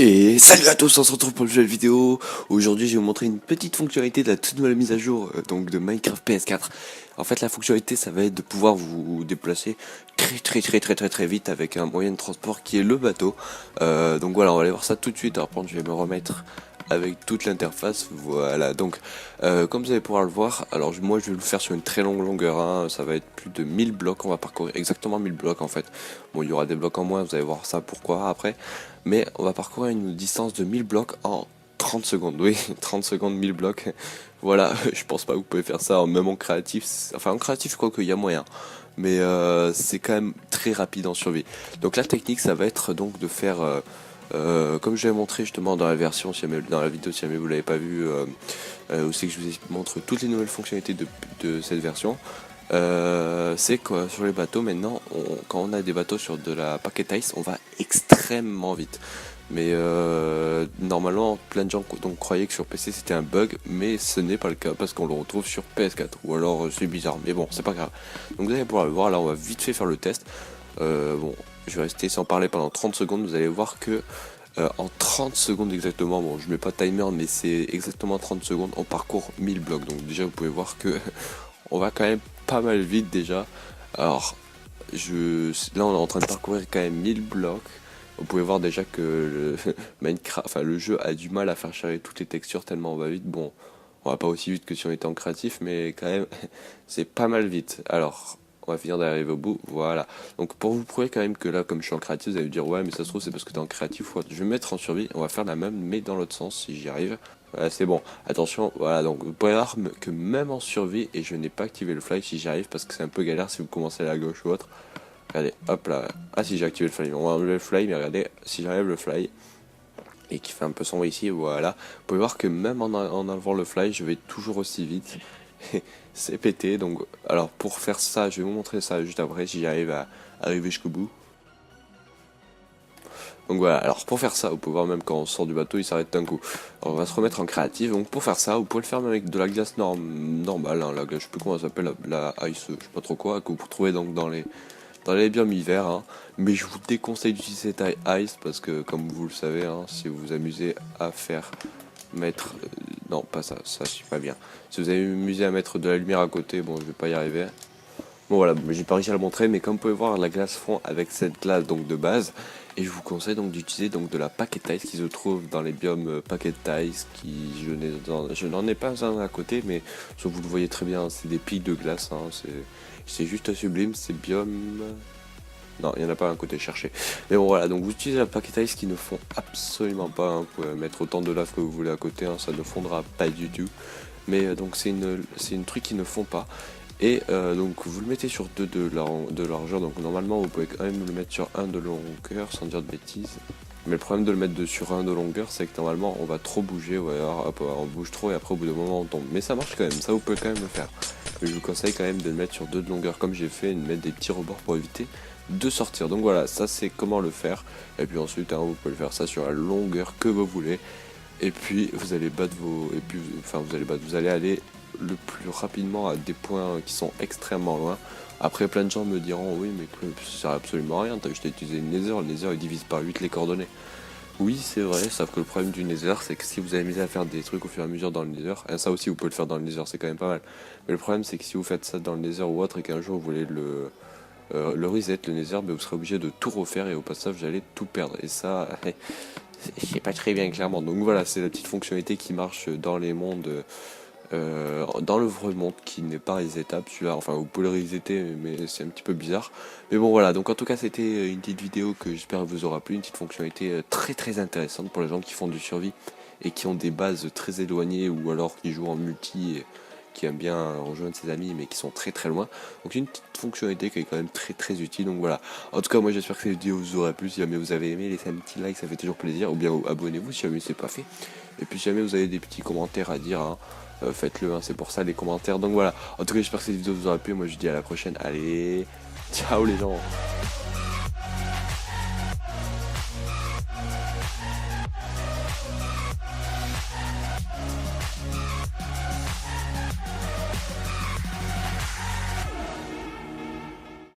Et salut à tous, on se retrouve pour une nouvelle vidéo. Aujourd'hui je vais vous montrer une petite fonctionnalité de la toute nouvelle mise à jour donc de Minecraft PS4. En fait la fonctionnalité ça va être de pouvoir vous déplacer très vite avec un moyen de transport qui est le bateau. Donc voilà, on va aller voir ça tout de suite. Alors par contre je vais me remettre avec toute l'interface, voilà. Donc comme vous allez pouvoir le voir, alors moi je vais le faire sur une très longue longueur, hein. Ça va être plus de 1000 blocs, on va parcourir exactement 1000 blocs en fait. Bon, il y aura des blocs en moins, vous allez voir ça pourquoi après, mais on va parcourir une distance de 1000 blocs en 30 secondes, oui, 30 secondes, 1000 blocs, voilà. Je pense pas que vous pouvez faire ça même en créatif, enfin en créatif je crois qu'il y a moyen, mais c'est quand même très rapide en survie. Donc la technique ça va être donc de faire comme je l'ai montré justement dans la version, si jamais, dans la vidéo, si jamais vous l'avez pas vu, où c'est que je vous montre toutes les nouvelles fonctionnalités de cette version. C'est quoi sur les bateaux maintenant, quand on a des bateaux sur de la packet ice, on va extrêmement vite. Mais normalement, plein de gens donc croyaient que sur PC c'était un bug, mais ce n'est pas le cas parce qu'on le retrouve sur PS4. Ou alors c'est bizarre, mais bon, c'est pas grave. Donc vous allez pouvoir le voir. Là, on va vite fait faire le test. Bon, je vais rester sans parler pendant 30 secondes. Vous allez voir que en 30 secondes exactement, bon, je mets pas timer, mais c'est exactement 30 secondes, on parcourt 1000 blocs. Donc déjà, vous pouvez voir que on va quand même pas mal vite déjà. Alors, là, on est en train de parcourir quand même 1000 blocs. Vous pouvez voir déjà que le Minecraft, enfin le jeu a du mal à faire charger toutes les textures tellement on va vite. Bon, on va pas aussi vite que si on était en créatif, mais quand même c'est pas mal vite. Alors, on va finir d'arriver au bout, voilà. Donc pour vous prouver quand même que là, comme je suis en créatif, vous allez me dire ouais mais ça se trouve c'est parce que t'es en créatif. Je vais me mettre en survie, on va faire la même mais dans l'autre sens si j'y arrive. Voilà, c'est bon, attention, voilà, donc vous pouvez voir que même en survie, et je n'ai pas activé le fly si j'y arrive parce que c'est un peu galère si vous commencez à la gauche ou autre. Regardez, hop là. Ah si, j'ai activé le fly. On va enlever le fly, mais regardez, si j'enlève le fly et qui fait un peu sombre ici, voilà. Vous pouvez voir que même en enlevant le fly, je vais toujours aussi vite. C'est pété. Donc, alors pour faire ça, je vais vous montrer ça juste après si j'arrive à arriver jusqu'au bout. Donc voilà, alors pour faire ça, vous pouvez voir même quand on sort du bateau, il s'arrête d'un coup. Alors on va se remettre en créatif, donc pour faire ça, vous pouvez le faire même avec de la glace normale, hein, la glace, je sais plus comment ça s'appelle, la ice, je sais pas trop quoi, que vous trouvez donc dans les biomes hiver, hein. Mais je vous déconseille d'utiliser cette ice parce que comme vous le savez, hein, si vous vous amusez à faire mettre... non, pas ça, ça je suis pas bien. Si vous avez amusé à mettre de la lumière à côté, bon je vais pas y arriver. Bon voilà, j'ai pas réussi à le montrer, mais comme vous pouvez voir, la glace fond avec cette glace donc de base. Et je vous conseille donc d'utiliser donc de la packet ice qui se trouve dans les biomes packet ice, qui je n'en ai pas un à côté, mais vous le voyez très bien, c'est des piles de glace, hein, c'est juste sublime, c'est biome... Non, il n'y en a pas un côté cherché. Mais bon voilà, donc vous utilisez la packet ice qui ne fond absolument pas, hein. Vous pouvez mettre autant de lave que vous voulez à côté, hein, ça ne fondra pas du tout. Mais donc c'est une truc qui ne fond pas. Et donc vous le mettez sur 2 de largeur, donc normalement vous pouvez quand même le mettre sur 1 de longueur sans dire de bêtises. Mais le problème de le mettre sur 1 de longueur, c'est que normalement on va trop bouger, ouais, alors, hop, on bouge trop et après au bout d'un moment on tombe. Mais ça marche quand même, ça vous pouvez quand même le faire. Mais je vous conseille quand même de le mettre sur 2 de longueur comme j'ai fait, et de mettre des petits rebords pour éviter de sortir. Donc voilà, ça c'est comment le faire. Et puis ensuite hein, vous pouvez le faire ça sur la longueur que vous voulez. Et puis vous allez battre vous allez aller le plus rapidement à des points qui sont extrêmement loin. Après plein de gens me diront oui mais ça sert absolument à rien, t'as juste utilisé une nether, le nether il divise par 8 les coordonnées. Oui c'est vrai, sauf que le problème du nether c'est que si vous avez mis à faire des trucs au fur et à mesure dans le nether, et ça aussi vous pouvez le faire dans le nether, c'est quand même pas mal. Mais le problème c'est que si vous faites ça dans le nether ou autre et qu'un jour vous voulez le reset, le nether, vous serez obligé de tout refaire et au passage vous allez tout perdre. Et ça, c'est pas très bien clairement. Donc voilà, c'est la petite fonctionnalité qui marche dans les mondes, dans le vrai monde qui n'est pas resetable. Celui-là, enfin vous pouvez le resetter, mais c'est un petit peu bizarre. Mais bon voilà, donc en tout cas c'était une petite vidéo que j'espère vous aura plu, une petite fonctionnalité très intéressante pour les gens qui font du survie et qui ont des bases très éloignées ou alors qui jouent en multi. Qui aiment bien rejoindre ses amis mais qui sont très loin, donc une petite fonctionnalité qui est quand même très utile. Donc voilà, en tout cas moi j'espère que cette vidéo vous aura plu. Si jamais vous avez aimé, laissez un petit like, ça fait toujours plaisir, ou bien abonnez-vous si jamais c'est pas fait, et puis si jamais vous avez des petits commentaires à dire, hein, faites-le, hein, c'est pour ça les commentaires. Donc voilà, en tout cas j'espère que cette vidéo vous aura plu. Moi je vous dis à la prochaine, allez ciao les gens.